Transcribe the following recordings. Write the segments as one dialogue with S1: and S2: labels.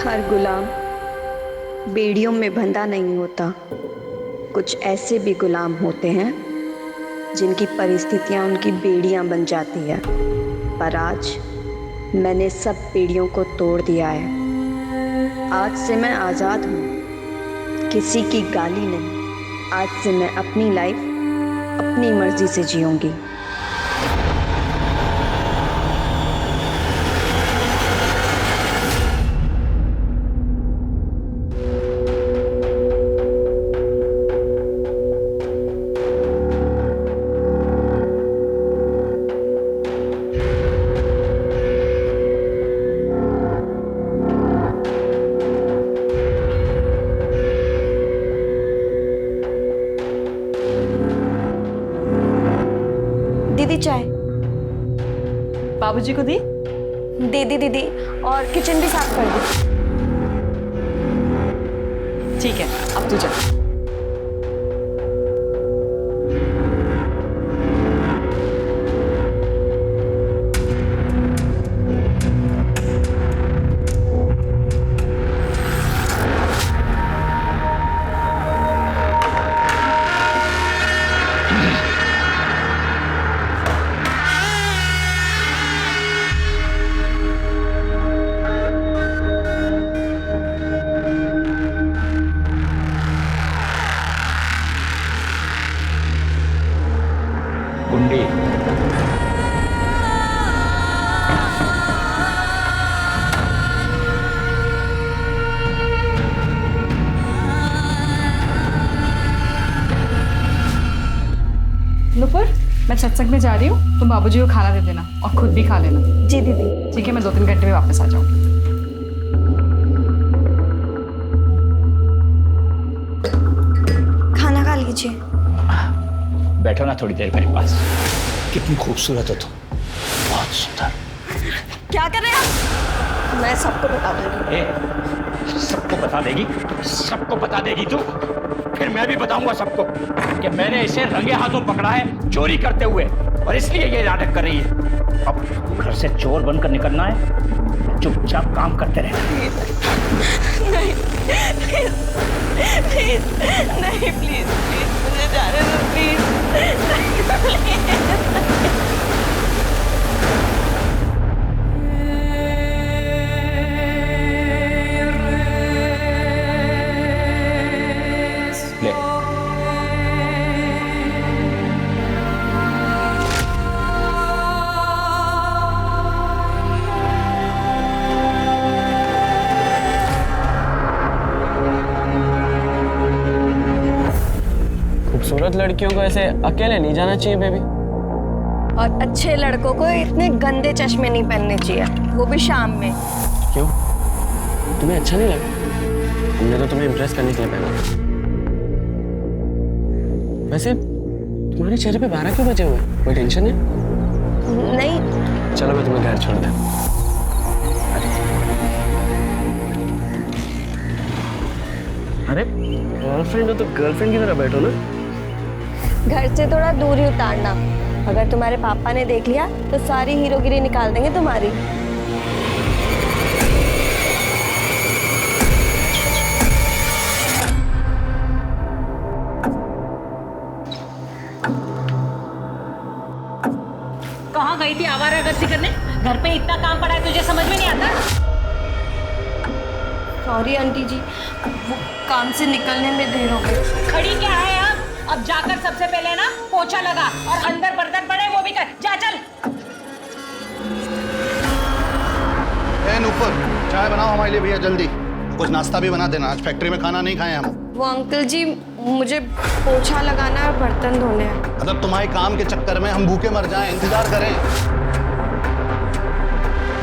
S1: हर गुलाम बेड़ियों में बंधा नहीं होता। कुछ ऐसे भी गुलाम होते हैं जिनकी परिस्थितियां उनकी बेड़ियां बन जाती है। पर आज मैंने सब बेड़ियों को तोड़ दिया है। आज से मैं आज़ाद हूँ, किसी की गाली नहीं। आज से मैं अपनी लाइफ अपनी मर्जी से जीऊंगी। दीदी चाय।
S2: बाबूजी को दी?
S1: दे दी दीदी, और किचन भी साफ कर दी।
S2: ठीक है, अब तू जा।
S3: गुंडी
S2: नुपुर, मैं सत्संग में जा रही हूँ, तुम बाबूजी को खाना दे देना और खुद भी खा लेना।
S1: जी दीदी।
S2: ठीक है, मैं 2-3 घंटे में वापस आ जाऊँगी।
S1: खाना खा लीजिए।
S3: बैठो ना थोड़ी देर मेरे पास। कितनी खूबसूरत हो तुम, बहुत सुंदर।
S1: क्या कर रहे हैं आप? मैं सबको बता दूंगी।
S3: सबको बता देगी? सबको बता देगी तू? फिर मैं भी बताऊंगा सबको कि मैंने इसे रंगे हाथों पकड़ा है चोरी करते हुए, और इसलिए ये नाटक कर रही है। अब घर से चोर बनकर निकलना है, चुपचाप काम करते रहना।
S1: नहीं प्लीज, प्लीज नहीं, प्लीज प्लीज मुझे जाने दो, प्लीज।
S3: ले
S4: खूबसूरत लड़कियों को ऐसे अकेले नहीं जाना चाहिए बेबी।
S1: और अच्छे लड़कों को इतने गंदे चश्मे नहीं पहनने चाहिए, वो भी शाम में।
S4: क्यों, तुम्हें अच्छा नहीं लगा? हमने तो तुम्हें इम्प्रेस करने के लिए पहना। वैसे तुम्हारे चेहरे पे 12 क्यों बजे हुए? कोई टेंशन है?
S1: नहीं।
S4: चलो मैं तुम्हें घर छोड़ दूं। अरे गर्लफ्रेंड हो तो गर्लफ्रेंड की तरह बैठो ना।
S1: घर से थोड़ा दूर ही उतारना, अगर तुम्हारे पापा ने देख लिया तो सारी हीरोगिरी निकाल देंगे तुम्हारी।
S5: कहाँ गई थी आवारागर्दी करने? घर पे इतना काम पड़ा है, तुझे समझ में नहीं आता?
S1: सॉरी आंटी जी, वो काम से निकलने में देर हो गई।
S5: खड़ी क्या है अब जाकर सबसे पहले ना पोछा लगा, और अंदर बर्तन पड़े वो भी कर। जा चल।
S6: नुपुर, चाय बनाओ हमारे लिए भैया, जल्दी। कुछ नाश्ता भी बना देना, आज फैक्ट्री में खाना नहीं खाए हम।
S1: वो अंकल जी, मुझे पोछा लगाना और बर्तन धोने हैं।
S6: मतलब तुम्हारे काम के चक्कर में हम भूखे मर जाएं, इंतजार करें?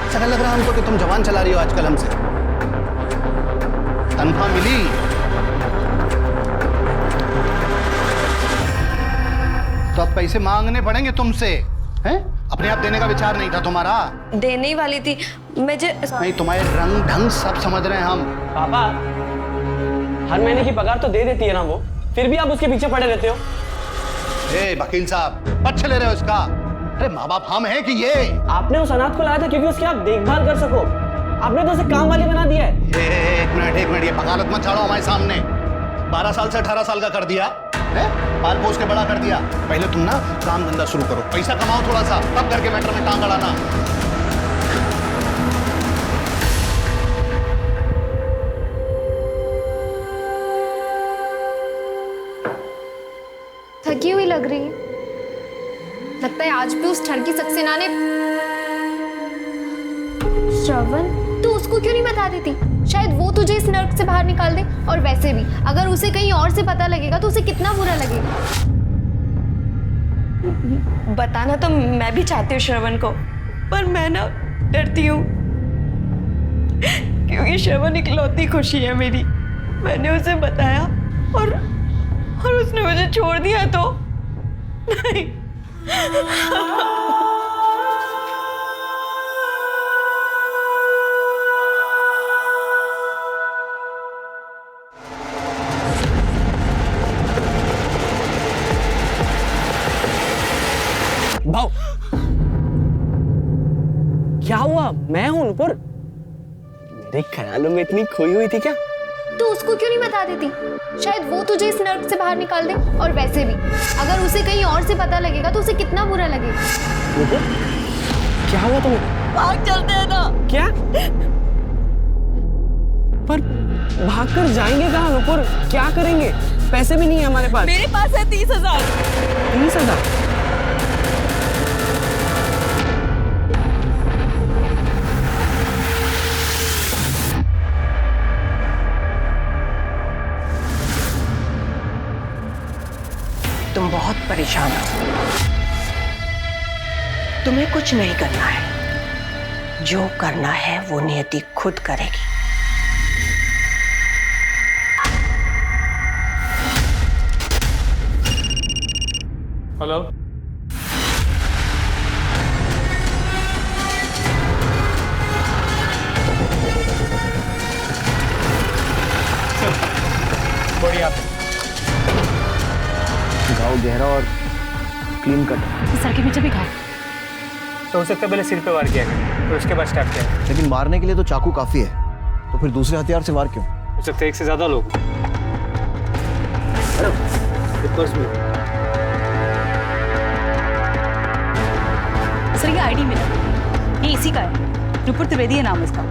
S6: ऐसा लग रहा है हमको कि तुम जवान चला रही हो आजकल हमसे। तनख्वाह मिली? तो अब पैसे मांगने पड़ेंगे तुमसे, हैं? अपने आप देने का विचार नहीं था तुम्हारा?
S1: देने ही वाली थी मुझे।
S6: नहीं, तुम्हारे रंग ढंग सब समझ रहे हैं हम।
S4: पापा, हर महीने की पगार तो दे देती है ना वो, फिर भी आप उसके पीछे पड़े रहते हो।
S6: वकील साहब, पक्ष ले रहे हो इसका? अरे माँ बाप हम हैं कि ये?
S4: आपने उस अनाथ को लाया था क्योंकि उसकी आप देखभाल कर सको। आपने तो उसे काम वाली बना दिया है।
S6: एक मिनट, ये बगालत मत झाड़ो हमारे सामने। 12 साल से 18 साल का कर दिया है, पाल पोस के बड़ा कर दिया। पहले तुम ना काम धंधा शुरू करो, पैसा कमाओ थोड़ा सा, तब घर के मैटर में टांग अड़ाना।
S7: थकी हुई लग रही है। लगता है आज भी उस ठरकी सक्सेना ने। श्रवण, तू उसको क्यों नहीं बता देती? शायद वो तुझे इस नर्क से बाहर निकाल दे। और वैसे भी अगर उसे कहीं और से पता लगेगा तो उसे कितना बुरा लगेगा।
S1: बताना तो मैं भी चाहती हूँ श्रवण को, पर मैं ना डरती हूँ, क्योंकि श्रवण इकलौती खुशी है मेरी। मैंने उसे बताया और उसने मुझे छोड़ दिया तो नहीं।
S4: भाव, क्या हुआ? मैं हूं नुपुर। मेरे ख्यालों में इतनी खोई हुई थी क्या?
S7: तू उसको क्यों नहीं बता देती? शायद वो तुझे इस नर्क से बाहर निकाल दे। और वैसे भी अगर उसे कहीं और से पता लगेगा तो उसे कितना बुरा लगेगा।
S4: नुपुर, क्या हुआ तुम्हें?
S1: भाग चलते हैं ना।
S4: क्या? पर भागकर जाएंगे कहाँ नुपुर? क्या करेंगे? पैसे भी नहीं है हमारे पास।
S1: मेरे पास है 30,000।
S4: 30,000?
S1: तुम बहुत परेशान हो। तुम्हें कुछ नहीं करना है, जो करना है वो नियति खुद करेगी।
S4: हेलो,
S3: बढ़िया।
S8: घाव गहरा और क्लीन कट।
S2: सर के पीछे भी घाव।
S3: तो हो सकता है पहले सिर पे वार किया गया, फिर उसके बाद स्टैब किया।
S8: लेकिन मारने के लिए तो चाकू काफी है, तो फिर दूसरे हथियार से वार क्यों?
S3: हो सकता है एक से ज्यादा लोग।
S2: सर ये आईडी मिला, ये इसी का है। नुपुर त्रिवेदी है नाम इसका।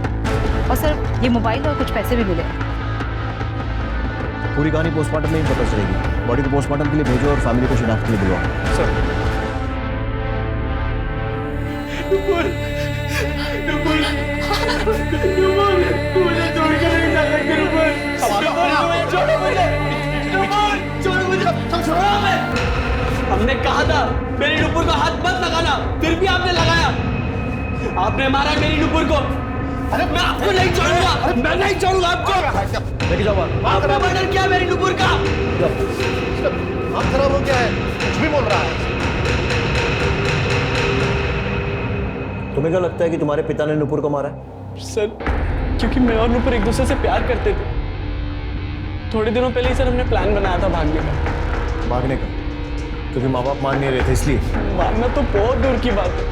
S2: और सर ये मोबाइल और कुछ पैसे भी मिले।
S8: पूरी कहानी पोस्टमार्टम में ही पता चलेगी। बॉडी को पोस्टमार्टम के लिए भेजो और फैमिली को शिनाख्त के लिए बुलवाओ।
S3: सर
S4: हमने कहा था मेरी नुपुर को हाथ मत लगाना, फिर भी आपने लगाया। आपने मारा मेरी नुपुर को। अरे मैं आपको नहीं छोड़ूंगा, मैं नहीं छोड़ूंगा आपको।
S8: लेके जाओ
S4: आपने मर्डर किया मेरी नुपुर का।
S6: हाथ खराब हो गया है, कुछ भी बोल रहा है।
S8: तुम्हें क्या लगता है कि तुम्हारे पिता ने नुपुर को मारा है?
S4: सर, क्योंकि मैं और नुपुर एक दूसरे से प्यार करते थे। थोड़े दिनों पहले ही सर हमने प्लान बनाया था भागने का।
S8: भागने का? क्योंकि माँ बाप मान नहीं रहे थे इसलिए?
S4: मानना तो बहुत दूर की बात है।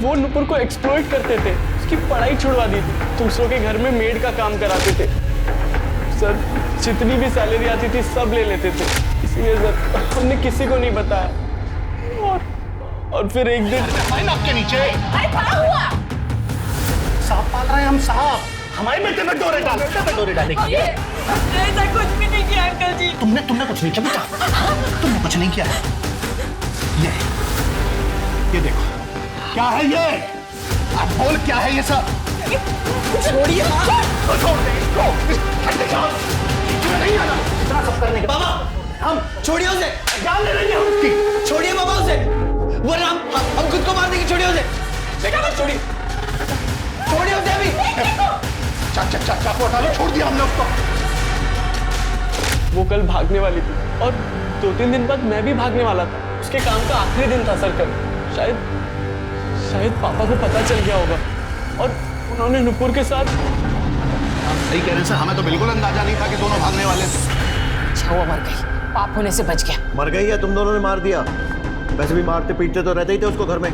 S4: वो नुपुर को एक्सप्लॉइट करते थे, उसकी पढ़ाई छुड़वा दी थी, दूसरों के घर में मेड का काम कराते थे। सर, जितनी भी सैलरी आती थी सब ले लेते थे। इसीलिए सर हमने किसी को नहीं बताया। और फिर एक दिन
S6: आपके नीचे
S5: अरे क्या हुआ?
S6: सांप पाल रहे हैं हम। साहब हमारे बेटे पे डोरे डाल, बेटे पे डोरे डालेगी।
S5: ऐसा कुछ भी नहीं किया अंकल जी।
S6: तुमने कुछ नहीं किया बेटा, तुमने कुछ नहीं किया। ये देखो क्या है ये? आप बोल क्या है ये सब?
S5: छोड़िए
S6: तो छोड़ दे इसको। नहीं आना इतना सब करने के बाद।
S4: बाबा, हम छोड़िए उसे।
S6: जान ले रही है उसकी।
S4: छोड़िए बाबा उसे, वरना हम खुद को मार देंगे। छोड़िए उसे। देखा ना, छोड़िए उसे अभी।
S6: चाकू हटा लो, छोड़ दिया हमने उसको।
S4: वो कल भागने वाली थी और 2-3 दिन बाद मैं भी भागने वाला था। उसके काम का आखिरी दिन था सर कल। शायद पापा को पता चल गया होगा और उन्होंने नुपुर के साथ।
S6: सही कह रहे हैं सर, हमें तो बिल्कुल अंदाजा नहीं था कि दोनों भागने वाले थे।
S5: अच्छा हुआ मर गई, पाप होने से बच गया।
S8: मर गई है, तुम दोनों ने मार दिया। वैसे भी मारते पीटते तो रहते ही थे उसको घर में।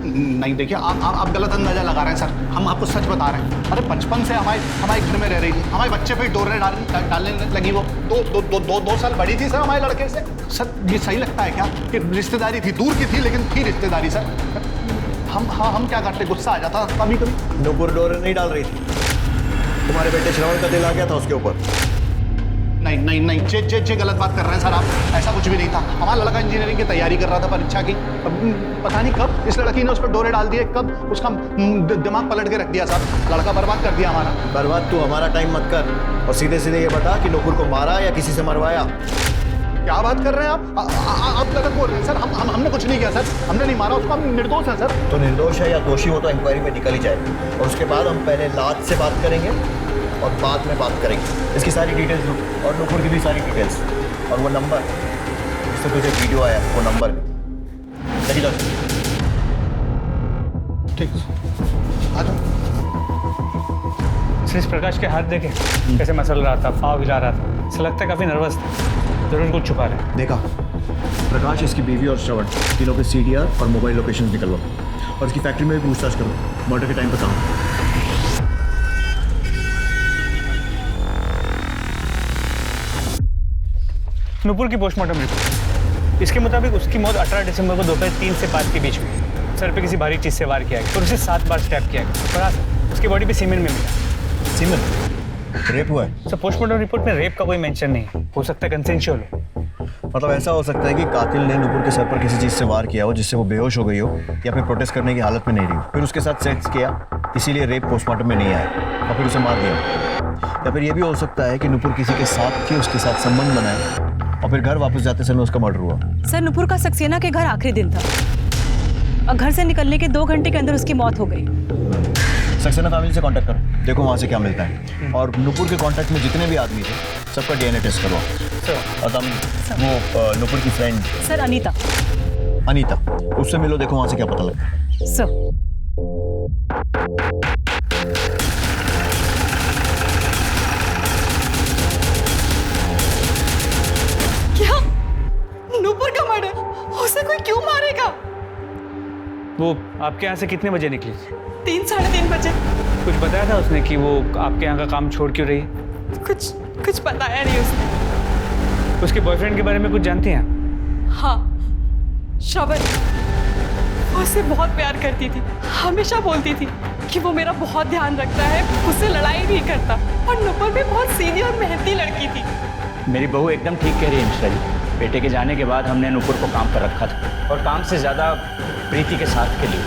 S6: नहीं देखिए, आप गलत अंदाजा लगा रहे हैं सर। हम आपको सच बता रहे हैं। अरे बचपन से हमारे घर में रह रही थी, हमारे बच्चे पे डोरे डालने लगी वो। 2 साल बड़ी थी सर हमारे लड़के से। सर ये सही लगता है क्या कि रिश्तेदारी थी, दूर की थी लेकिन थी रिश्तेदारी सर। हम क्या करते, गुस्सा आ जाता कभी कभी।
S8: नुपुर डोरे नहीं डाल रही थी, तुम्हारे बेटे श्रवण का दिल आ गया था उसके ऊपर।
S6: नहीं जे गलत बात कर रहे हैं सर आप। ऐसा कुछ भी नहीं था। हमारा लड़का इंजीनियरिंग की तैयारी कर रहा था परीक्षा की। पता नहीं कब इस लड़की ने उस पर डोरे डाल दिए, कब उसका दिमाग पलट के रख दिया सर। लड़का बर्बाद कर दिया हमारा।
S8: बर्बाद तू हमारा टाइम मत कर और सीधे सीधे ये बता कि नुपुर को मारा या किसी से मरवाया।
S6: क्या बात कर रहे हैं आप गलत बोल रहे हैं सर। हमने कुछ नहीं किया सर, हमने नहीं मारा उसको, हम निर्दोष हैं सर।
S8: तो निर्दोष है या दोषी हो तो इंक्वायरी में निकल ही जाए, और उसके बाद हम पहले लाज से बात करेंगे और बाद में बात करेंगे। इसकी सारी डिटेल्स लो और नुपुर की भी सारी डिटेल्स, और वो नंबर जिससे तुझे वीडियो आया वो नंबर चली जाओ।
S6: ठीक आ जाओ।
S4: श्री प्रकाश के हाथ देखे कैसे मसल रहा था, पाँव हिला रहा था। ऐसा लगता है काफी नर्वस था, जरूर कुछ छुपा रहे।
S8: देखा, प्रकाश, इसकी बीवी और श्रवण तीनों के CDR और मोबाइल लोकेशन निकलवा, और इसकी फैक्ट्री में भी पूछताछ करो। मर्डर के टाइम पर कहाँ।
S4: नुपुर की पोस्टमार्टम रिपोर्ट, इसके मुताबिक उसकी मौत 18 दिसंबर को दोपहर 3 से 5 के बीच में सर पे किसी भारी चीज से वार किया गया और उसे 7 बार स्टैब किया गया। और हाँ सर, उसकी बॉडी पे सीमेन में मिला।
S8: सीमेन रेप हुआ है
S4: सर? पोस्टमार्टम रिपोर्ट में रेप का कोई मेंशन नहीं है, हो सकता है कंसेंशुअल हो।
S8: मतलब ऐसा हो सकता है कि कातिल ने नुपुर के सर पर किसी चीज से वार किया हो जिससे वो बेहोश हो गई हो, या फिर प्रोटेस्ट करने की हालत में नहीं रही हो, फिर उसके साथ सेक्स किया, इसीलिए रेप पोस्टमार्टम में नहीं आया और फिर उसे मार दिया। या फिर ये भी हो सकता है कि नुपुर किसी के साथ थी, उसके साथ संबंध बनाए और फिर घर वापस जाते समय उसका मर्डर हुआ।
S2: सर, नुपुर का सक्सेना के घर आखिरी दिन था और घर से निकलने के 2 घंटे के अंदर उसकी मौत हो गई।
S8: सक्सेना फैमिली से कांटेक्ट करो, देखो वहाँ से क्या मिलता है। और नुपुर के कांटेक्ट में जितने भी आदमी थे सबका DNA टेस्ट करवाओ। और वो नुपुर की फ्रेंड
S2: सर
S8: अनीता, उससे मिलो, देखो वहाँ से क्या पता लगता है।
S2: सर, क्या नुपुर का मर्डर? उसे कोई क्यों मारेगा?
S4: वो आपके यहाँ से कितने बजे निकली?
S2: 3 साढ़े 3 बजे।
S4: कुछ बताया था उसने कि वो आपके यहाँ का काम छोड़ क्यों रही?
S2: कुछ बताया नहीं उसने।
S4: उसके बॉयफ्रेंड के बारे में कुछ जानते हैं?
S2: हाँ, श्रवण, वो उससे बहुत प्यार करती थी। हमेशा बोलती थी कि वो मेरा बहुत ध्यान रखता है, उससे लड़ाई नहीं करता। और नुपुर भी बहुत सीधी और मेहनती लड़की थी।
S3: मेरी बहू एकदम ठीक कह रही है मिश्रा जी। बेटे के जाने के बाद हमने नुपुर को काम पर रखा था, और काम से ज़्यादा प्रीति के साथ के लिए।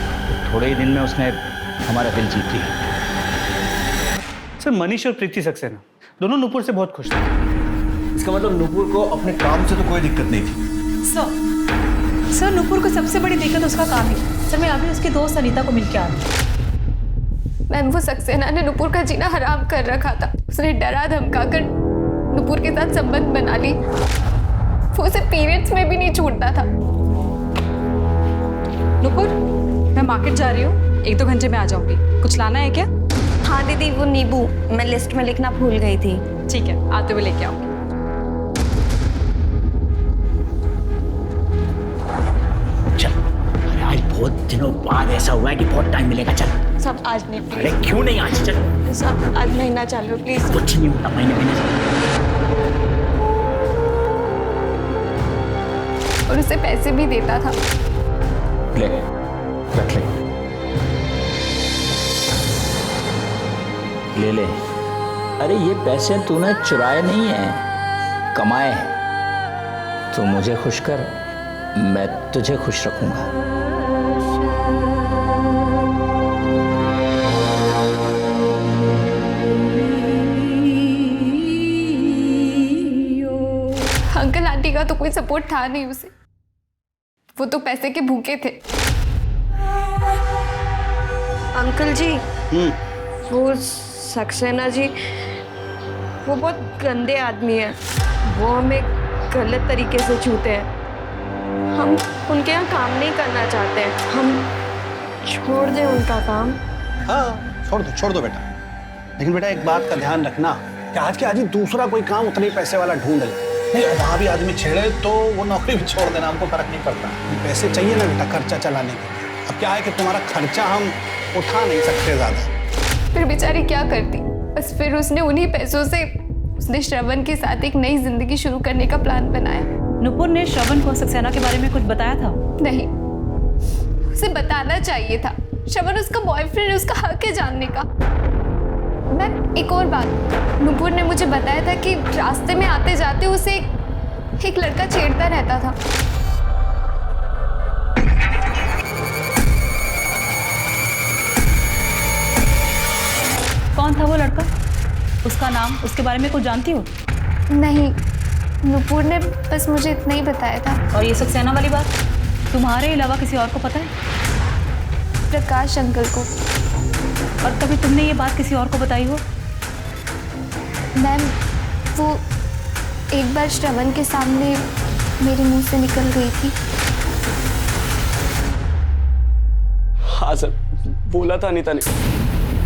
S3: थोड़े ही दिन में उसने हमारा दिल जीत लिया।
S4: सर, मनीष और प्रीति सक्सेना दोनों नुपुर से बहुत खुश थे।
S8: इसका मतलब नुपुर को अपने काम से तो कोई दिक्कत नहीं थी।
S2: सर, नुपुर को सबसे बड़ी दिक्कत उसका काम है। सर, मैं अभी उसकी दोस्त अनीता को मिलके आ रही हूँ।
S7: मैम, वो सक्सेना ने नुपुर का जीना हराम कर रखा था। उसने डरा धमका कर नुपुर के साथ संबंध बना ली। वो उसे पीरियड्स में भी नहीं छूटता था।
S2: नुपुर, मैं मार्केट जा रही हूँ, 1-2 घंटे में आ जाऊंगी। कुछ लाना है क्या?
S1: हाँ दीदी, वो नींबू मैं लिस्ट में लिखना भूल गई थी।
S2: ठीक है, आते हुए लेके आऊंगी।
S3: चल, अरे आज बहुत दिनों बाद ऐसा हुआ है कि बहुत टाइम मिलेगा। चल
S1: सब आज नहीं,
S3: अरे क्यों नहीं आज? चल
S1: सब आज महीना चालू, प्लीज।
S3: कुछ नहीं होता, महीने
S7: और उसे पैसे भी देता था।
S3: ले, रख ले। अरे ये पैसे तूने चुराए नहीं है, कमाए हैं। तू मुझे खुश कर, मैं तुझे खुश रखूंगा।
S7: अंकल आंटी का तो कोई सपोर्ट था नहीं उसे, वो तो पैसे के भूखे थे।
S1: अंकल जी, वो सक्सेना जी, वो बहुत गंदे आदमी है। वो हमें गलत तरीके से छूते हैं। हम उनके यहाँ काम नहीं करना चाहते हैं। हम छोड़ दें उनका काम।
S6: हाँ, छोड़ दो बेटा। लेकिन बेटा एक बात का ध्यान रखना कि आज के आज ही दूसरा कोई काम उतने पैसे वाला ढूंढ ले। नहीं, वहाँ भी आदमी छेड़े तो वो नौकरी भी छोड़ देना, हमको फर्क नहीं पड़ता। पैसे चाहिए ना बेटा खर्चा चलाने के लिए। अब क्या है कि तुम्हारा खर्चा हम उठा नहीं सकते ज्यादा।
S7: फिर बेचारी क्या करती, बस फिर उसने उन्हीं पैसों से उसने श्रवण के साथ एक नई जिंदगी शुरू करने का प्लान बनाया।
S5: नुपुर ने श्रवण को सक्सेना के बारे में कुछ बताया था?
S7: नहीं, उसे बताना चाहिए था। श्रवण उसका बॉयफ्रेंड है, उसका हक है जानने का। मैम एक और बात, नुपुर ने मुझे बताया था कि रास्ते में आते जाते उसे एक लड़का छेड़ता रहता था।
S5: कौन था वो लड़का? उसका नाम, उसके बारे में कुछ जानती हो?
S7: नहीं, नुपुर ने बस मुझे इतना ही बताया था।
S5: और ये सक्सेना वाली बात तुम्हारे अलावा किसी और को पता है?
S7: प्रकाश अंकल को।
S5: और कभी तुमने ये बात किसी और को बताई हो?
S7: मैम वो एक बार श्रवण के सामने मेरे मुंह से निकल गई थी।
S4: हाँ सर, बोला था अनीता ने,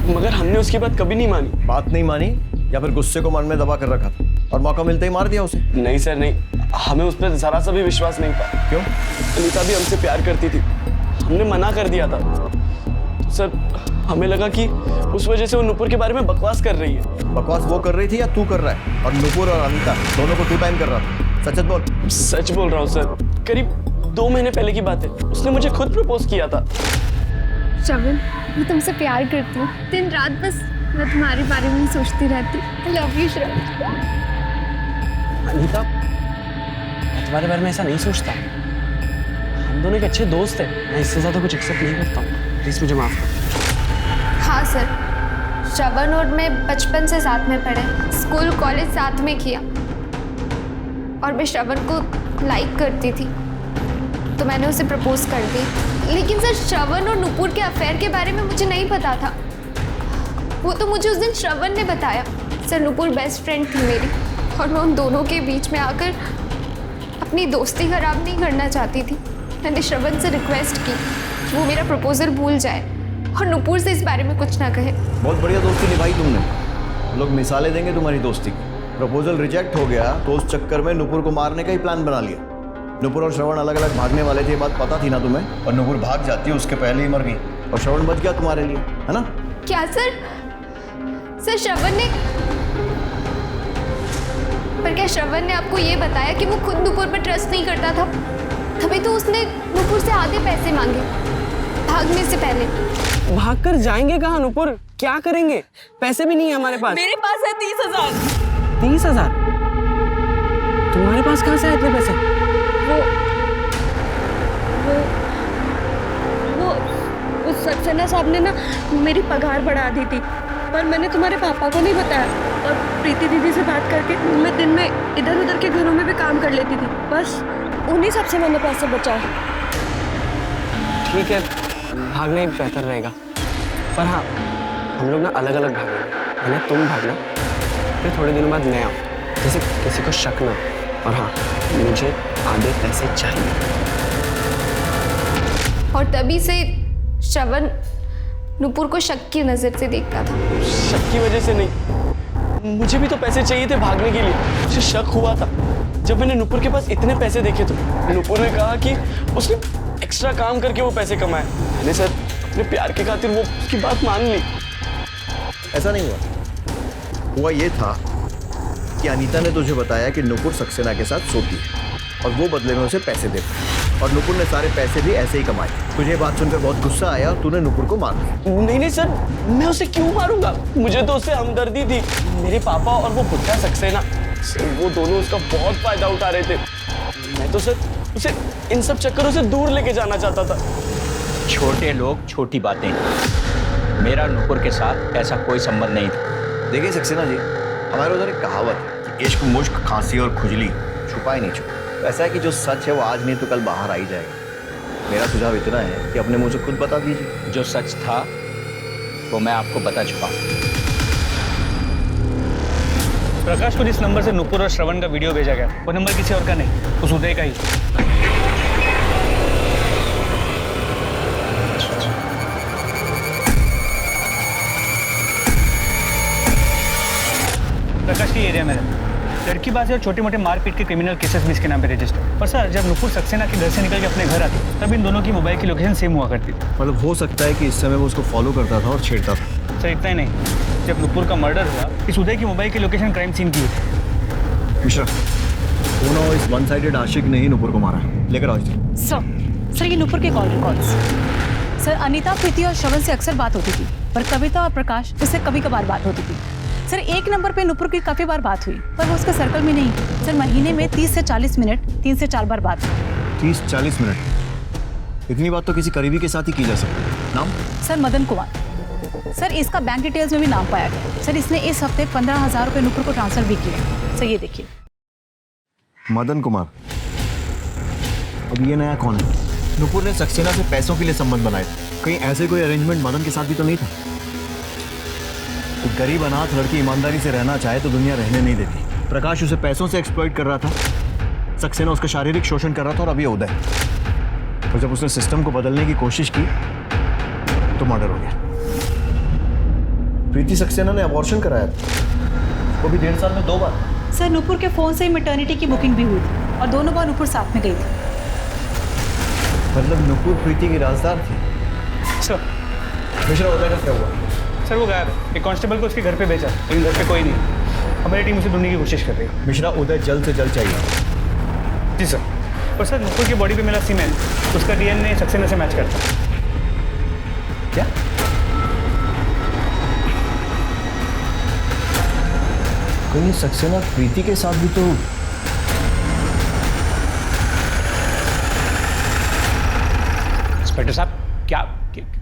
S4: मगर हमने उसकी बात कभी नहीं मानी।
S8: बात नहीं मानी या फिर गुस्से को मन में दबा कर रखा था और मौका मिलते ही मार दिया उसे?
S4: नहीं सर नहीं, हमें उस पर जरा सा भी विश्वास नहीं था।
S8: क्यों?
S4: अनीता भी हमसे प्यार करती थी, हमने मना कर दिया था। तो सर हमें लगा कि उस वजह से वो नुपुर के बारे में बकवास कर रही है।
S8: बकवास वो कर रही थी या तू कर रहा है? और नुपुर और अनीता दोनों को तू टाइम कर रहा था? सच बोल।
S4: सच बोल रहा हूँ सर, करीब 2 महीने पहले की बात है। उसने मुझे खुद प्रपोज किया था।
S7: श्रवण, मैं तुमसे प्यार करती हूँ। दिन रात बस मैं तुम्हारे बारे में सोचती रहती हूँ। आई लव यू श्रवण।
S4: अनीता, मैं तुम्हारे बारे में ऐसा नहीं सोचता। हम दोनों एक अच्छे दोस्त हैं, मैं इससे ज्यादा कुछ एक्सेप्ट नहीं करता हूँ। प्लीज मुझे माफ कर।
S7: हाँ सर, श्रवण और मैं बचपन से साथ में पढ़े, स्कूल कॉलेज साथ में किया, और मैं श्रवण को लाइक करती थी तो मैंने उसे प्रपोज कर दी। लेकिन सर श्रवण और नुपुर के अफेयर के बारे में मुझे नहीं पता था। वो तो मुझे उस दिन श्रवण ने बताया। सर नुपुर बेस्ट फ्रेंड थी मेरी, और मैं उन दोनों के बीच में आकर अपनी दोस्ती खराब नहीं करना चाहती थी। मैंने श्रवण से रिक्वेस्ट की कि वो मेरा प्रपोजल भूल जाए और नुपुर से इस बारे में कुछ ना कहे।
S8: बहुत बढ़िया दोस्ती निभाई तुमने। लोग मिसालें देंगे तुम्हारी दोस्ती की। प्रपोजल रिजेक्ट हो गया तो उस चक्कर में नुपुर को मारने का ही प्लान बना लिया। नुपुर और श्रवण अलग अलग भागने वाले थे, ये बात पता थी ना तुम्हें? और नुपुर भाग जाती है, उसके पहले ही मर गई और श्रवण बच गया तुम्हारे लिए, है ना?
S7: क्या सर? सर श्रवण ने, पर क्या श्रवण ने आपको ये बताया कि वो खुद नुपुर पर ट्रस्ट नहीं करता था? तभी तो उसने नुपुर से आधे पैसे मांगे भागने से पहले।
S4: भागकर जाएंगे कहाँ नुपुर? क्या करेंगे? पैसे भी नहीं है हमारे पास।
S2: मेरे पास है 30,000।
S4: 30,000? तुम्हारे पास कहाँ से आए इतने पैसे?
S2: वो सक्सेना साहब ने ना मेरी पगार बढ़ा दी थी, पर मैंने तुम्हारे पापा को नहीं बताया। और प्रीति दीदी से बात करके मैं दिन में इधर उधर के घरों में भी काम कर लेती थी, बस उन्हीं सब से मैंने पैसे बचाए।
S4: ठीक है, भागना ही बेहतर रहेगा। पर हाँ, हम लोग ना अलग अलग भागेंगे। पहले तुम भागना, फिर थोड़े दिनों बाद मैं आऊँ, जैसे किसी को शक ना। और हाँ, मुझे आधे पैसे चाहिए।
S7: और तभी से श्रवण नुपुर को शक की नजर से देखता था।
S4: शक की वजह से नहीं, मुझे भी तो पैसे चाहिए थे भागने के लिए। मुझे शक हुआ था जब मैंने नुपुर के पास इतने पैसे देखे। तो नुपुर ने कहा कि उसने एक्स्ट्रा काम करके वो पैसे कमाए। मैंने सर अपने प्यार के खातिर वो उसकी बात मान ली।
S8: ऐसा नहीं हुआ ये था कि अनीता ने तुझे बताया कि नुपुर सक्सेना के साथ सोती है और वो बदले में उसे पैसे देता है, और नुपुर ने सारे पैसे भी ऐसे ही कमाए। तुझे बात सुनकर बहुत गुस्सा आया और तूने नुपुर को मार दिया।
S4: नहीं नहीं सर, मैं उसे क्यों मारूंगा? मुझे तो उससे हमदर्दी थी। मेरे पापा और वो बुढ़ा सक्सेना, वो दोनों उसका बहुत फायदा उठा रहे थे। मैं तो सर उसे इन सब चक्करों से दूर लेके जाना चाहता था।
S3: छोटे लोग छोटी बातें। मेरा नुपुर के साथ ऐसा कोई संबंध नहीं था।
S8: देखिए सक्सेना जी, हमारे उधर एक कहावत है कि इश्क, मुश्क, खांसी और खुजली छुपाए नहीं छुपा। ऐसा है कि जो सच है वो आज नहीं तो कल बाहर आ ही जाएगा। मेरा सुझाव इतना है कि अपने मुंह से खुद बता दीजिए।
S3: जो सच था वो मैं आपको बता चुका हूं।
S9: प्रकाश को जिस नंबर से नुपुर और श्रवण का वीडियो भेजा गया, वो नंबर किसी और का नहीं, उस उदय का ही। प्रकाश की एरिया में है। लड़कीबाजी और छोटे मोटे मारपीट के क्रिमिनल केसेस भी इसके नाम पे रजिस्टर। पर सर जब नुपुर सक्सेना के घर से निकल के अपने घर आती तब इन दोनों की मोबाइल की लोकेशन सेम हुआ करती थी।
S8: मतलब हो सकता है कि इस समय वो उसको फॉलो करता था और छेड़ता था।
S9: सर इतना ही नहीं, जब नुपुर का मर्डर हुआ इस उदय की मोबाइल की लोकेशन क्राइम सीन की थी।
S8: मिश्रा, दोनों इस वन साइडेड आशिक ने ही नुपुर को मारा। लेकर आओ इसे।
S5: सर ये नुपुर के कॉल रिकॉर्ड्स। सर अनीता, प्रीति और श्रवण से अक्सर बात होती थी, पर कविता और प्रकाश इससे कभी कभार बात होती थी। सर एक नंबर पे नुपुर की काफी बार बात हुई, पर वो उसके सर्कल में नहीं। सर महीने में 30 से 40 मिनट 3 से 4 बार बात हुई।
S8: 30-40 मिनट? इतनी बात तो किसी करीबी के साथ ही की जा सकती है। नाम?
S5: सर मदन कुमार। सर इसका बैंक डिटेल्स में भी नाम पाया गया। सर इसने इस हफ्ते 15,000 रुपये नुपुर को ट्रांसफर भी किए। सर ये देखिए।
S8: मदन कुमार। अब ये नया कौन है? नुपुर ने सक्सेना से पैसों के लिए संबंध बनाए थे। कहीं ऐसे कोई अरेंजमेंट मदन के साथ भी तो नहीं था? एक गरीब अनाथ लड़की ईमानदारी से रहना चाहे तो दुनिया रहने नहीं देती। प्रकाश उसे पैसों से एक्सप्लॉइट कर रहा था, सक्सेना उसका शारीरिक शोषण कर रहा था, और अब ये उदय। और जब उसने सिस्टम को बदलने की कोशिश की तो मर्डर हो गया। प्रीति सक्सेना ने अबॉर्शन कराया था, वो भी 1.5 साल में 2 बार।
S5: सर नुपुर के फोन से ही मैटरनिटी की बुकिंग भी हुई थी और दोनों बार नुपुर साथ में गई थी।
S8: मतलब नुपुर प्रीति की राजदार थी।
S9: सर
S8: मिश्रा, उदय का क्या हुआ?
S9: सर वो गायब है। एक कांस्टेबल को उसके घर पे भेजा, लेकिन घर पे कोई नहीं। हमारी टीम उसे ढूंढने की कोशिश कर रही है।
S8: मिश्रा, उदय जल्द से जल्द चाहिए।
S9: जी सर। पर सर नुपुर की बॉडी पे मिला सीमेंट, उसका डीएनए सक्सेना से मैच करता है।
S8: क्या? कहीं सक्सेना प्रीति के साथ भी तो?
S3: इंस्पेक्टर साहब,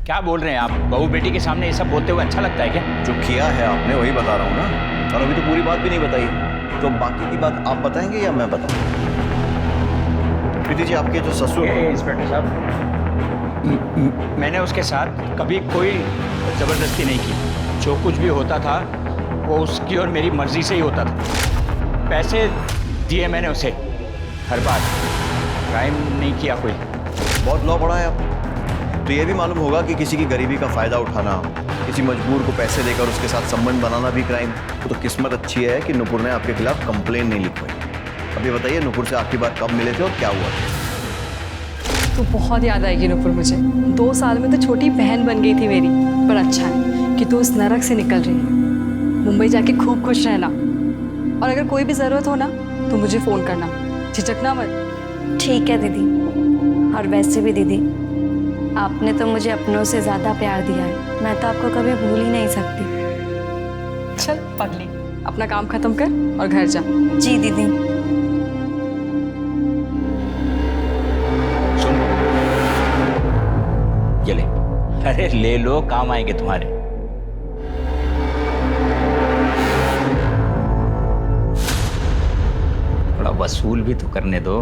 S3: क्या बोल रहे हैं आप? बहू बेटी के सामने ये सब बोलते हुए अच्छा लगता है क्या?
S8: जो किया है आपने वही बता रहा हूँ ना, और अभी तो पूरी बात भी नहीं बताई। तो बाकी की बात आप बताएंगे या मैं बताऊँ? प्रीति जी, आपके जो ससुर।
S3: इंस्पेक्टर साहब, मैंने उसके साथ कभी कोई ज़बरदस्ती नहीं की। जो कुछ भी होता था वो उसकी और मेरी मर्जी से ही होता था। पैसे दिए मैंने उसे हर बार। क्राइम नहीं किया कोई।
S8: बहुत लॉ पढ़ा है आप। तो ये भी मालूम होगा कि किसी की गरीबी का फ़ायदा उठाना, किसी मजबूर को पैसे देकर उसके साथ संबंध बनाना भी क्राइम। तो किस्मत अच्छी है कि नुपुर ने आपके खिलाफ कंप्लेन नहीं लिखवाई। अभी बताइए, नुपुर से आखिरी बार कब मिले थे और क्या हुआ था?
S2: तो बहुत याद आएगी नुपुर मुझे। 2 साल में तो छोटी बहन बन गई थी मेरी। पर अच्छा है कि तू उस नरक से निकल रही है। मुंबई जाके खूब खुश रहना, और अगर कोई भी ज़रूरत हो ना तो मुझे फ़ोन करना, झिझकना मत।
S1: ठीक है दीदी। और वैसे भी दीदी, आपने तो मुझे अपनों से ज़्यादा प्यार दिया है। मैं तो आपको कभी भूल ही नहीं सकती।
S2: चल पगली, अपना काम खत्म कर और घर जा।
S1: जी दीदी।
S3: सुन, ये ले। अरे ले लो, काम आएंगे तुम्हारे। थोड़ा वसूल भी तो करने दो।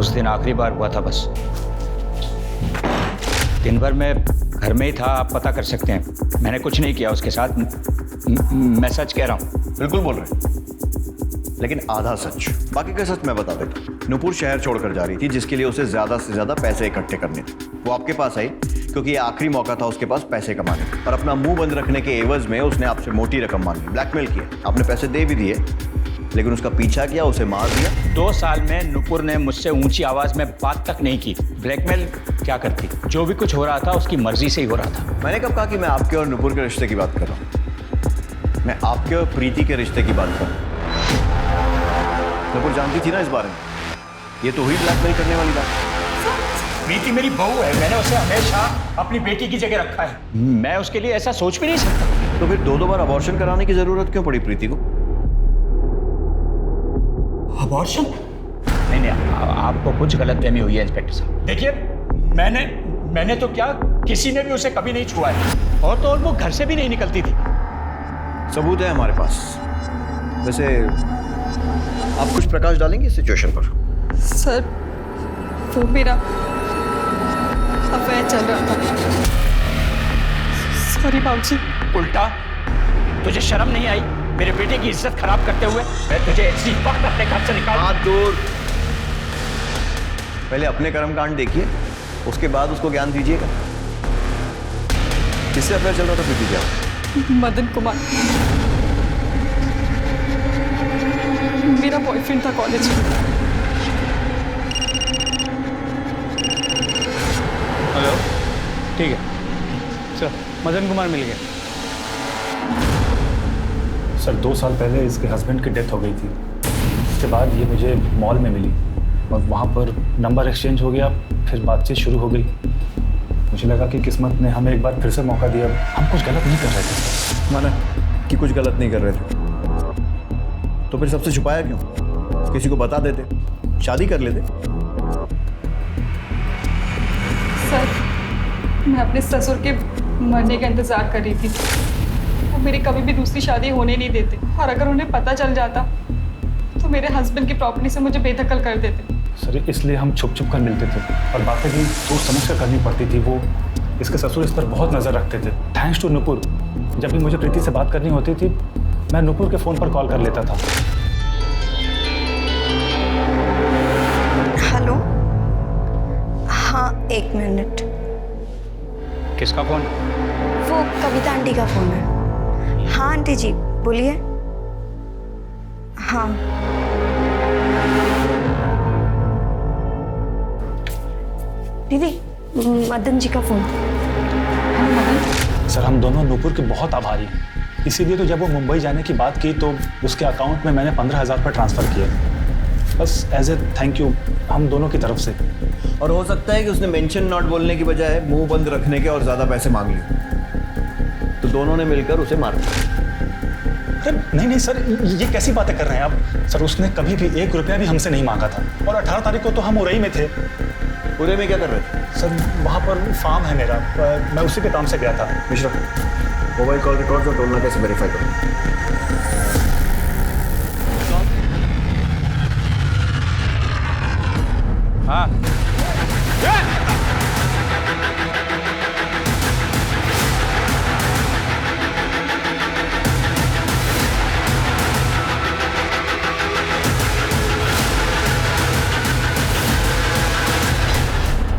S3: उस दिन आखिरी बार हुआ था बस। दिन भर मैं घर में ही था, आप पता कर सकते हैं। मैंने कुछ नहीं किया उसके साथ। मैं सच कह रहा हूँ।
S8: बिल्कुल बोल रहे हैं, लेकिन आधा सच। बाकी का सच मैं बता देता हूँ। नुपुर शहर छोड़कर जा रही थी, जिसके लिए उसे ज़्यादा से ज़्यादा पैसे इकट्ठे करने थे। वो आपके पास आई क्योंकि ये आखिरी मौका था उसके पास पैसे कमाने का। और अपना मुंह बंद रखने के एवज में उसने आपसे मोटी रकम मांगी, ब्लैकमेल किया। आपने पैसे दे भी दिए, लेकिन उसका पीछा किया, उसे मार दिया।
S3: 2 साल में नुपुर ने मुझसे ऊंची आवाज में बात तक नहीं की। ब्लैकमेल क्या करती? जो भी कुछ हो रहा था उसकी मर्जी से ही हो रहा था।
S8: मैंने कब कहा कि मैं आपके और नुपुर के रिश्ते की बात कर रहा हूँ? मैं आपके और प्रीति के रिश्ते की बात कर रहा हूँ। नुपुर जानती थी ना इस बारे में। ये तो हुई ब्लैकमेल करने वाली बात।
S3: प्रीति मेरी बहू है, मैंने उसे हमेशा अपनी बेटी की जगह रखा है। मैं उसके लिए ऐसा सोच भी नहीं सकता।
S8: तो फिर 2 बार अबॉर्शन कराने की जरूरत क्यों पड़ी प्रीति को?
S3: अबॉर्शन? नहीं, आपको कुछ गलतफहमी हुई है इंस्पेक्टर साहब। देखिए, मैंने तो क्या, किसी ने भी उसे कभी नहीं छुआ है। और तो और वो घर से भी नहीं निकलती थी।
S8: सबूत है हमारे पास। वैसे आप कुछ प्रकाश डालेंगे इस सिचुएशन पर?
S2: सर वो मेरा अफेयर चल रहा था। सॉरी बाबूजी।
S3: उल्टा तुझे शर्म नहीं आई मेरे बेटे की इज्जत खराब करते हुए? मैं तुझे इसी वक्त अपने घर से निकाल।
S8: हाथ दूर। पहले अपने कर्मकांड देखिए, उसके बाद उसको ज्ञान दीजिएगा। किससे अफेयर चल रहा था प्रीति जी?
S2: मदन कुमार। मेरा बॉयफ्रेंड था कॉलेज में।
S9: हेलो, ठीक है सर, मदन कुमार मिल गया।
S10: सर 2 साल पहले इसके हस्बैंड की डेथ हो गई थी। उसके बाद ये मुझे मॉल में मिली और वहाँ पर नंबर एक्सचेंज हो गया, फिर बातचीत शुरू हो गई। मुझे लगा कि किस्मत ने हमें एक बार फिर से मौका दिया। हम कुछ गलत नहीं कर रहे थे।
S8: माना कि कुछ गलत नहीं कर रहे थे, तो फिर सबसे छुपाया क्यों? किसी को बता देते, शादी कर लेते।
S2: सर, मैं अपने ससुर के मरने का इंतजार कर रही थी। वो मेरी कभी भी दूसरी शादी होने नहीं देते, और अगर उन्हें पता चल जाता तो मेरे हस्बैंड की प्रॉपर्टी से मुझे बेदखल कर देते।
S10: सर इसलिए हम छुप छुप कर मिलते थे और बातें भी सोच समझ कर करनी पड़ती थी। वो इसके ससुर इस पर बहुत नज़र रखते थे। थैंक्स टू नुपुर, जब भी मुझे प्रीति से बात करनी होती थी मैं नुपुर के फ़ोन पर कॉल कर लेता था।
S1: हेलो, हाँ 1 मिनट।
S9: किसका फ़ोन?
S1: वो कविता आंटी का फ़ोन है। हाँ आंटी जी बोलिए। हाँ दीदी, मदन जी का फ़ोन।
S10: सर हम दोनों नुपुर के बहुत आभारी हैं। इसीलिए तो जब वो मुंबई जाने की बात की तो उसके अकाउंट में मैंने 15,000 पर ट्रांसफ़र किया, बस एज ए थैंक यू हम दोनों की तरफ से।
S8: और हो सकता है कि उसने मेंशन नॉट बोलने की बजाय मुंह बंद रखने के और ज़्यादा पैसे मांग लिए, तो दोनों ने मिलकर उसे मार दिया।
S10: अरे नहीं नहीं सर, ये कैसी बातें कर रहे हैं आप? सर उसने कभी भी 1 रुपया भी हमसे नहीं मांगा था, और 18 तारीख को तो हम उरई में थे।
S8: उरई में क्या कर रहे थे?
S10: सर वहाँ पर फार्म है मेरा, मैं उसी के काम से गया था।
S8: मिश्रा, मोबाइल कॉल रिकॉर्ड और टोल नाके से वेरीफाई करो।
S3: हाँ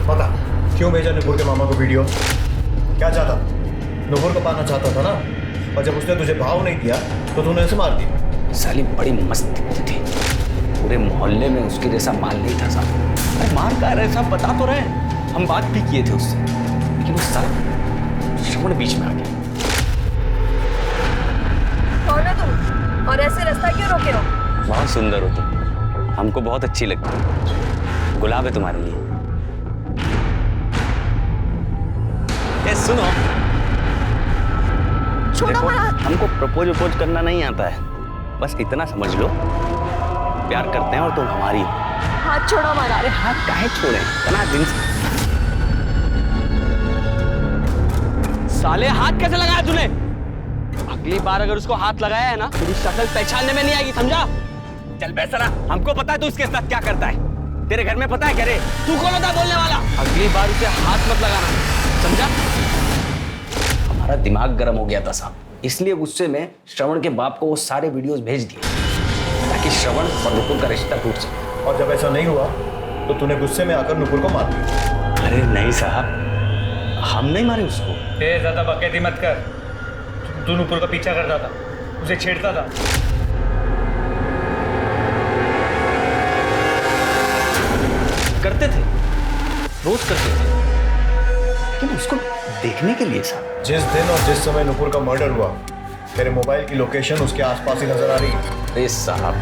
S8: पता क्यों भेजा नुपुर के मामा को वीडियो? क्या चाहता? नुपुर को पाना चाहता था ना, और जब उसने तुझे भाव नहीं दिया तो तूने उसे मार दिया।
S3: साली बड़ी मस्त दिखती थी, पूरे मोहल्ले में उसके जैसा माल नहीं था साहब। अरे मार का रहे साहब, बता तो रहे, हम बात भी किए थे उससे, लेकिन उस साला श्रवण बीच में आ गया।
S1: कौन है तुम और ऐसे रास्ता क्यों रोके हो?
S11: बहुत सुंदर हो तुम, हमको बहुत अच्छी लगती है। गुलाब है तुम्हारे लिए। ए सुनो, देखो हमको प्रपोज करना नहीं आता है, बस इतना समझ लो प्यार करते हैं और तुम हमारी हो।
S1: हाथ छोड़ो हमारा।
S11: अरे हाथ काहे छोड़े, इतना दिन साले हाथ कैसे लगाया तूने? अगली बार अगर उसको हाथ लगाया है ना, तेरी शक्ल पहचानने में नहीं आएगी, समझा? चल बेसरा, हमको पता है तू उसके साथ क्या करता है। तेरे घर में पता है क्या रे? तू कौन होता बोलने वाला? अगली बार उसे हाथ मत लगाना, समझा? हमारा दिमाग गर्म हो गया था साहब, इसलिए गुस्से में श्रवण के बाप को वो सारे वीडियोस भेज दिए ताकि श्रवण और नुपुर का रिश्ता टूट सके।
S8: और जब ऐसा नहीं हुआ तो तूने गुस्से में आकर नुपुर को मार दिया।
S11: अरे नहीं साहब, हम नहीं मारे उसको।
S9: ज़्यादा बकैती मत कर। तू नुपुर का पीछा करता था, उसे छेड़ता था।
S11: करते थे, रोज करते थे, लेकिन उसको देखने के लिए साहब।
S8: जिस दिन और जिस समय नुपुर का मर्डर हुआ, तेरे मोबाइल की लोकेशन उसके आसपास ही नजर आ रही है।
S11: अरे साहब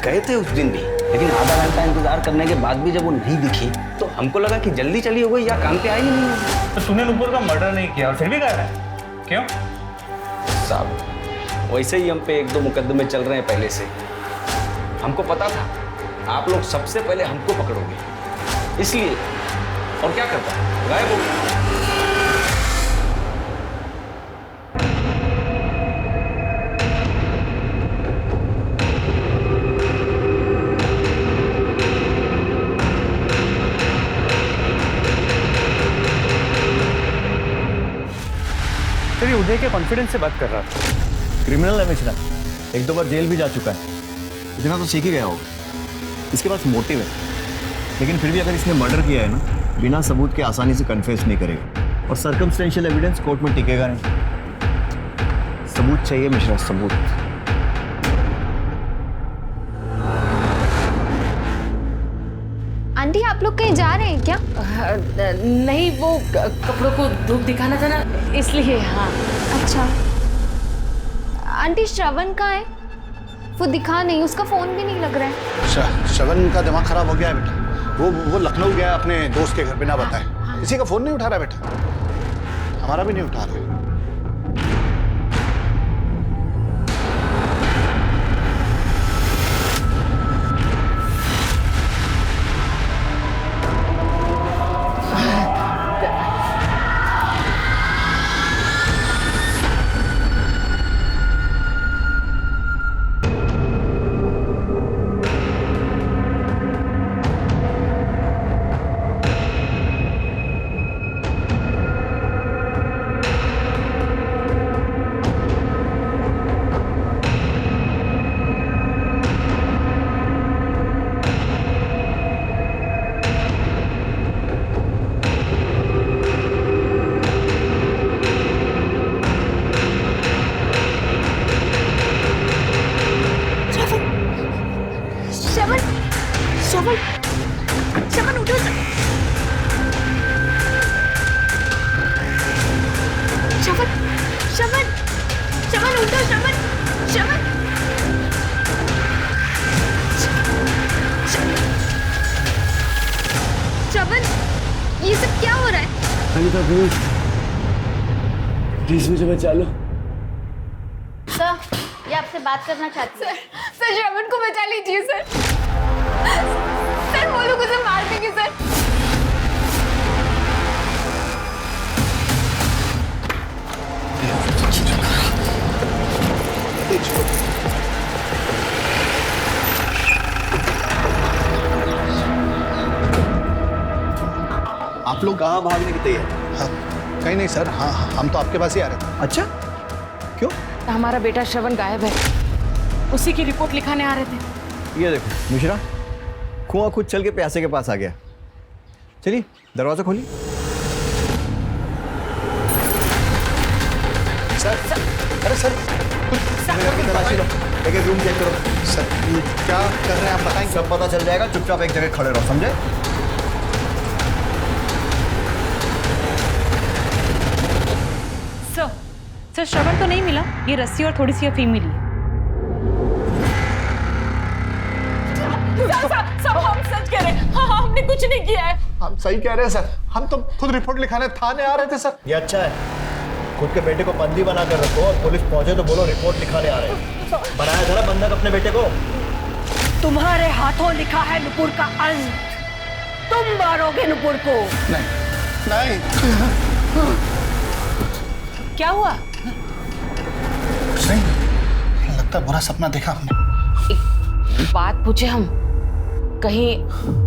S11: गए थे उस दिन भी, लेकिन आधा घंटा इंतजार करने के बाद भी जब वो नहीं दिखी तो हमको लगा कि जल्दी चली हो गई या काम पे आई ही नहीं।
S9: तो तूने नुपुर का मर्डर नहीं किया और फिर भी गया है, क्यों?
S11: साहब वैसे ही हम पे 1-2 मुकदमे चल रहे हैं पहले से। हमको पता था आप लोग सबसे पहले हमको पकड़ोगे, इसलिए। और क्या करता, गायब हो गया।
S9: तेरी उदय के कॉन्फिडेंस से बात कर रहा था।
S8: क्रिमिनल है मिश्रा, 1-2 बार जेल भी जा चुका है, इतना तो सीख ही गया होगा। इसके पास मोटिव है, लेकिन फिर भी अगर इसने मर्डर किया है ना, बिना सबूत के आसानी से कन्फेस नहीं करेगा, और सर्कमस्टेंशियल एविडेंस कोर्ट में टिकेगा नहीं। सबूत चाहिए मिश्रा, सबूत।
S7: लोग कहीं जा रहे हैं क्या?
S2: नहीं, वो कपड़ों को धूप दिखाना था ना, इसलिए। हाँ।
S7: अच्छा, आंटी श्रवण कहाँ है? वो दिखा नहीं, उसका फोन भी नहीं लग रहा है।
S6: श्रवण का दिमाग खराब हो गया है बेटा। वो लखनऊ गया अपने दोस्त के घर बिना बताए। किसी का फोन नहीं उठा रहा बेटा, हमारा भी नहीं उठा रहा।
S7: श्रवण उठो। श्रवण उठो। श्रवण, ये सब क्या हो रहा है?
S4: अनिता प्लीज मुझे बचा लो।
S12: सर, ये आपसे बात करना चाहती है।
S7: सर श्रवण को बचा लीजिए सर। सर वो लोग उसे मार देंगे सर।
S6: आप लोग
S8: कहाँ भागने की तैयारी?
S6: हाँ, कहीं नहीं सर। हाँ, हम तो आपके पास ही आ रहे थे।
S8: अच्छा, क्यों?
S2: हमारा बेटा श्रवण गायब है, उसी की रिपोर्ट लिखाने आ रहे थे।
S8: ये देखो मिश्रा, कुआं खुद चल के प्यासे के पास आ गया। चलिए दरवाजा खोलिए।
S6: सर, अरे सर,
S8: तलाशी लो, एक रूम चेक करो।
S6: सर ये क्या कर रहे हैं आप बताएंगे?
S8: सब पता चल जाएगा, चुपचाप एक जगह खड़े रहो, समझे?
S5: सर श्रवण तो नहीं मिला, ये रस्सी और थोड़ी सी अफीम मिली है।
S2: सब हम सच कह रहे हैं। हाँ, हमने कुछ नहीं किया है।
S6: हम सही कह रहे हैं सर, हम तो खुद रिपोर्ट लिखाने थाने आ रहे थे सर।
S8: ये अच्छा है, खुद के बेटे को बंदी बना कर रखो और पुलिस पहुंचे तो बोलो रिपोर्ट लिखाने आ रहे हैं। बनाया जरा बंधक अपने बेटे को।
S12: तुम्हारे हाथों लिखा है नुपुर का अंत। तुम मारोगे नुपुर को।
S6: नहीं।
S5: क्या हुआ?
S6: नहीं, लगता बुरा सपना देखा हमने।
S2: एक बात पूछे हम, कहीं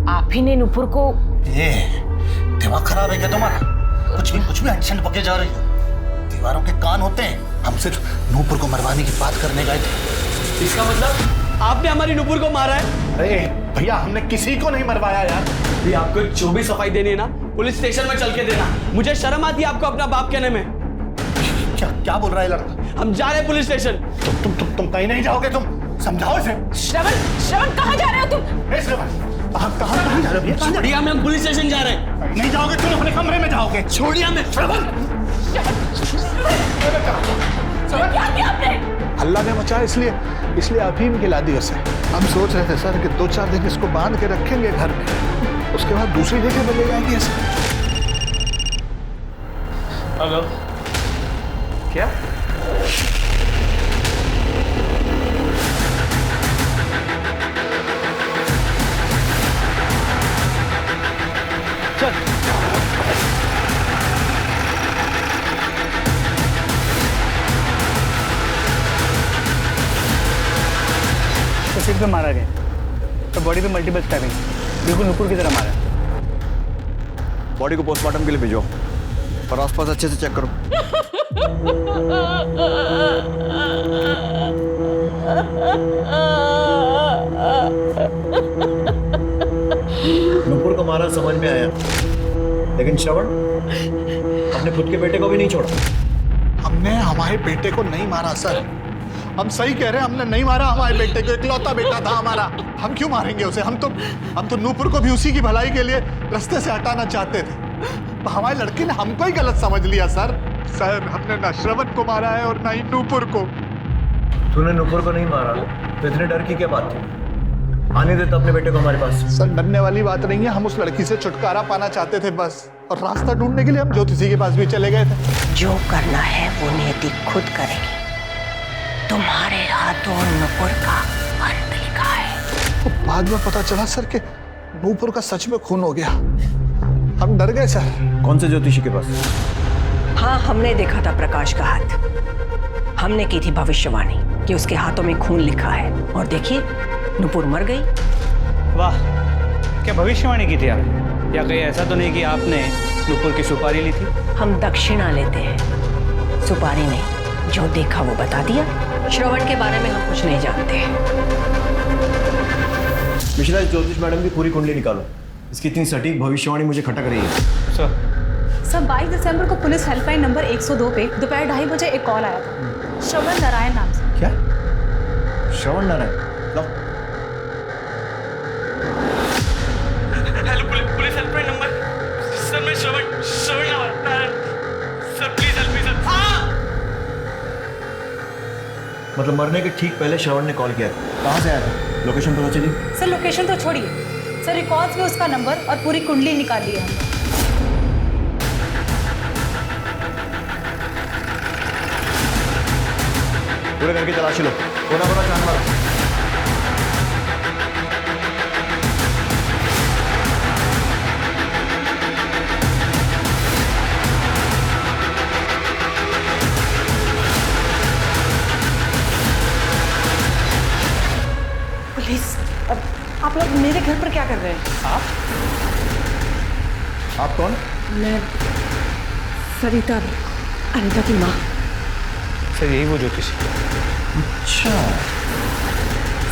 S2: आप ही ने नुपुर को?
S6: ये दिमाग खराब है क्या तुम्हारा? कुछ भी एक्शन पके जा रही हो। दीवारों के कान होते हैं। हम सिर्फ नूपुर को मरवाने की बात करने गए थे।
S11: इसका मतलब आपने हमारी नुपुर को मारा है?
S6: अरे भैया, हमने किसी को नहीं मरवाया यार।
S11: ये आपको एक जो भी सफाई देनी है ना, पुलिस स्टेशन में चल के देना। मुझे शर्म आती है आपको अपना बाप कहने में।
S6: क्या बोल रहा है लड़का?
S11: हम जा रहे हैं पुलिस स्टेशन।
S6: तुम कहीं नहीं जाओगे। तुम समझाओ इसे।
S2: श्रवण कहाँ जा रहे हो तुम?
S6: आप कहाँ जा रहे हो?
S11: छोड़िए, हम पुलिस स्टेशन जा रहे हैं।
S6: नहीं जाओगे, तुम अपने कमरे में जाओगे।
S11: छोड़िए हमें। श्रवण,
S2: क्या किया आपने?
S6: अल्लाह ने मचा, इसलिए अफीम खिला दी उसे। हम सोच रहे थे सर कि 2-4 दिन इसको बांध के रखेंगे घर में, उसके बाद दूसरी जगह पर ले जाएंगे इसे।
S11: हेलो, क्या?
S9: चल तो सिर पे मारा गया, तो बॉडी पे मल्टीपल स्टैबिंग, बिल्कुल नुपुर की तरह मारा।
S8: बॉडी को पोस्टमार्टम के लिए भेजो और आसपास अच्छे से चेक करो। नुपुर को मारा समझ में आया, लेकिन श्रवण अपने खुद के बेटे को भी नहीं छोड़ा।
S6: हमने हमारे बेटे को नहीं मारा सर, हम सही कह रहे हैं, हमने नहीं मारा हमारे बेटे को, इकलौता बेटा था हमारा। हम क्यों मारेंगे उसे? हम तो नूपुर को भी उसी की भलाई के लिए रास्ते से हटाना चाहते थे। हमारी लड़की ने हमको ही गलत समझ लिया सर। हमने ना श्रवण को मारा है और ना ही नूपुर को।
S8: तूने नूपुर को नहीं मारा तो इतने डर की क्या बात थी? आने देता अपने बेटे को हमारे पास।
S6: सर डरने वाली बात नहीं है, हम उस लड़की से छुटकारा पाना चाहते थे बस, और रास्ता ढूंढने के लिए हम ज्योतिषी के पास भी चले गए थे।
S12: जो करना है वो नियति खुद करेगी। तुम्हारे हाथों नूपुर का अंत लिखा है।
S6: तो बाद में पता चला सर कि नूपुर का सच में खून हो गया। हम डर गए सर।
S8: कौन से ज्योतिषी के पास?
S12: हाँ, हमने देखा था प्रकाश का हाथ। हमने की थी भविष्यवाणी कि उसके हाथों में खून लिखा है, और देखिए नूपुर मर गई।
S9: वाह, क्या भविष्यवाणी की थी आप? या कहीं ऐसा तो नहीं कि आपने नूपुर की सुपारी ली थी?
S12: हम दक्षिणा लेते हैं, सुपारी नहीं। जो देखा वो बता दिया। श्रवण के बारे में हम कुछ नहीं जानते।
S8: मिश्रा, इस ज्योतिष मैडम की पूरी कुंडली निकालो। इसकी इतनी सटीक भविष्यवाणी मुझे खटक रही है।
S5: सर 22 दिसंबर को पुलिस हेल्पलाइन नंबर 102 पे दोपहर 2:30 बजे एक कॉल आया था, श्रवण नारायण नाम से।
S8: क्या? श्रवण नारायण? लो।
S11: Hello police helpline number. Sir मैं Shravan Narayan. Sir please help me sir.
S8: मतलब मरने के ठीक पहले श्रवण ने कॉल किया था। कहाँ से आया था? लोकेशन पता चली?
S5: सर लोकेशन तो छोड़िए, सर रिकॉर्ड्स में उसका नंबर और पूरी कुंडली निकाल ली है हमने।
S8: पूरे घर की तलाशी लो, कोना कोना छान मारो।
S12: पुलिस, अब आप लोग मेरे घर पर क्या कर रहे हैं?
S8: आप कौन?
S12: मैं सरिता, अनिता की माँ।
S9: सर यही वो ज्योतिषी।
S8: अच्छा।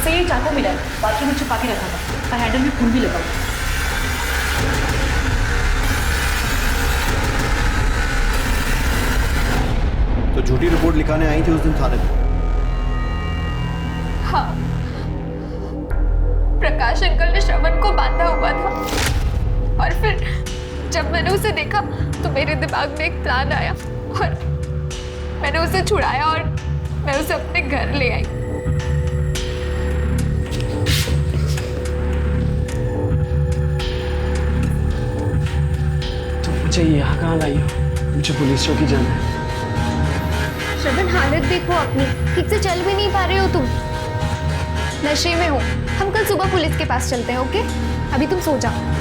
S5: सर ये चाकू मिला है, बाथरूम में छुपा के रखा था, और हैंडल में खून भी लगा हुआ।
S8: तो झूठी रिपोर्ट लिखाने आई थी उस दिन थाने में?
S7: हाँ, प्रकाश अंकल ने श्रवण को बांधा हुआ था, और फिर जब मैंने उसे देखा तो मेरे दिमाग में एक प्लान आया, और मैंने उसे छुड़ाया और मैं उसे अपने घर ले आई।
S4: तो मुझे यहाँ कहाँ लाई हो? मुझे पुलिस चौकी जाना है।
S7: श्रवण हालत देखो अपनी, ठीक से चल भी नहीं पा रहे हो तुम, नशे में हो। हम कल सुबह पुलिस के पास चलते हैं, ओके? अभी तुम सो जाओ।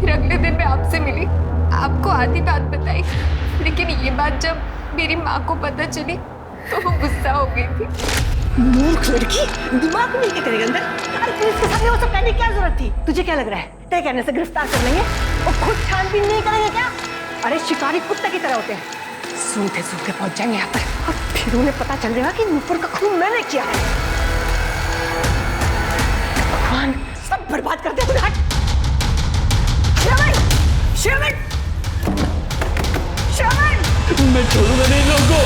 S7: फिर अगले दिन मैं आपसे मिली, आपको आधी बात बताई, लेकिन ये बात जब मेरी माँ को पता चली तो वो गुस्सा हो गई थी।
S12: मूर्ख लड़की, दिमाग में क्या तेरे अंदर? अरे पुलिस के सामने वो सब कहने की क्या जरूरत थी? तुझे क्या लग रहा है तेरे कहने से गिरफ्तार कर लेंगे और खुद छानबीन नहीं करेंगे क्या? अरे शिकारी कुत्ते की तरह होते हैं, सूंघते सूंघते पहुंच जाएंगे यहाँ पर, और फिर उन्हें पता चल जाएगा कि नूपुर का खून मैंने किया है। भगवान, सब बर्बाद कर दे। हट श्रवण, श्रवण, श्रवण!
S4: मैं छोड़ूंगा नहीं लोगों को।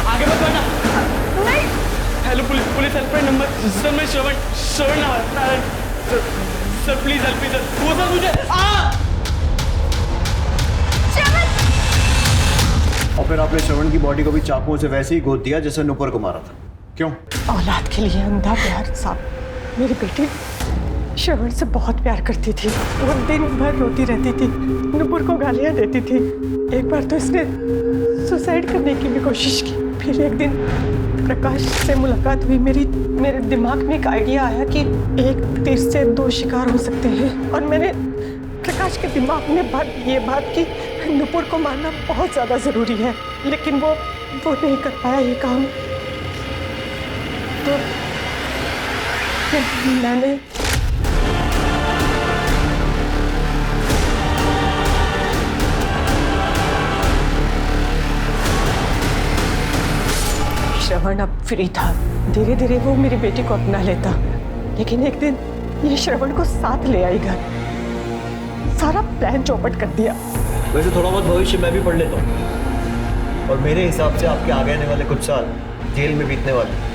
S4: आगे मत बढ़ना।
S12: नहीं।
S4: Hello police helpline number. Sir मैं Shravan Narayan. Sir please help me sir. वो सर मुझे
S8: और फिर आपने श्रवण की बॉडी को भी चाकुओं से वैसे ही गोद दिया जैसे नूपुर को मारा था। क्यों?
S12: औलाद के लिए अंधा प्यार साहब। मेरी बेटी श्रवण से बहुत प्यार करती थी, वो दिन भर रोती रहती थी, नूपुर को गालियां देती थी। एक बार तो इसने सुसाइड करने की भी कोशिश की। फिर एक दिन प्रकाश से मुलाकात हुई, मेरे दिमाग में एक आइडिया आया कि एक तीर से दो शिकार हो सकते हैं, और मैंने प्रकाश के दिमाग में ये बात कि नूपुर को मारना बहुत ज़्यादा ज़रूरी है, लेकिन वो नहीं कर पाया ये काम। तो मैंने श्रवण अब फ्री था, धीरे धीरे वो मेरी बेटी को अपना लेता, लेकिन एक दिन ये श्रवण को साथ ले आई घर, सारा प्लान चौपट कर दिया।
S8: वैसे थोड़ा बहुत भविष्य मैं भी पढ़ लेता हूँ, और मेरे हिसाब से आपके आगे आने वाले कुछ साल जेल में बीतने वाले।